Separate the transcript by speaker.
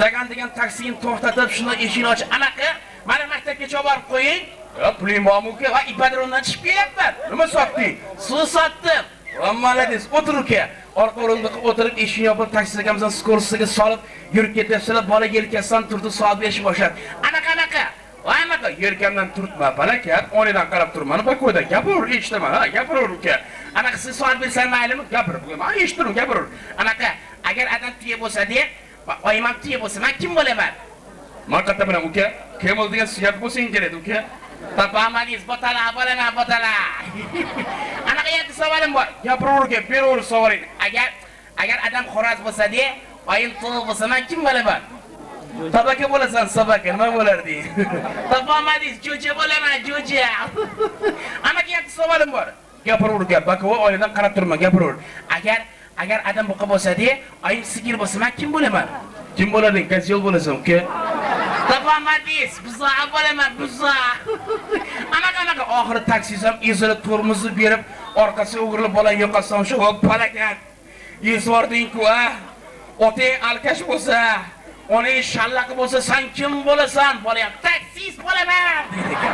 Speaker 1: Sagan degan taksini to'xtatib, shuni eshikni ochib, "Anaqa, meni maktabgacha olib borib qo'ying." "Yo'q, puling bormi uka? Va ipodromdan chiqib kelyapman." "Nima sotding?" "Suv sotdim." "Va malades, o'tir uka." Orqa o'rindiqqa o'tirib, eshikni yopib, taksi akamizdan skorsiga solib, yurib ketyapsizlar. Bola yelkasidan turdi, soat berishni boshladi. "Anaqa. Va anaqa yelkamdan turtma, balakat, o'rnidan qarab turmani, bako'da gapir, eshitaman, ha, gapir uka. Anaqa siz soat bersan maylimi? Gapir. Men eshitdim, gapir. Anaqa, agar adam tiye bo'lsa-da, oyim ham tiye bo'lsa, men kim bo'laman?" "Men qatta bilan uka, kim bo'ldigan suyat bo'lsang kerak uka." "Topamadingiz, bo'laman, botala." "Anaqa yerda savolim bor." "Gapiraver uka, beraver savoling." Agar adam xo'roz bo'lsa-da, oyim to'g'ri bo'lsa, men kim bo'laman?" "Tabaka bo'lasan, sabaka, nima bo'lardi?" "Topamadingiz, jo'ja bo'laman, jo'ja." "Anaqa yerda savolim bor." "Gapiraver uka, bakova oynadan qarab turma, gapiraver." Agar adam buqa bo'lsa-da, oyim sigir bo'lsa, men kim bo'laman?" "Kim bo'larding? Qaysi yo'l bo'lasan uka?" "Topamadingiz, buzoq bo'laman, buzoq." Anaqa oxiri taksist ham ezilib tormozni berib, orqasiga o'girilib bola yoqasidan shu palakat. "Yezvording-ku, a? Otang alkash bo'lsa, onang shallaqi bo'lsa, sen kim bo'lasan?" Bola ham "Taksist bo'laman" dedi ekan.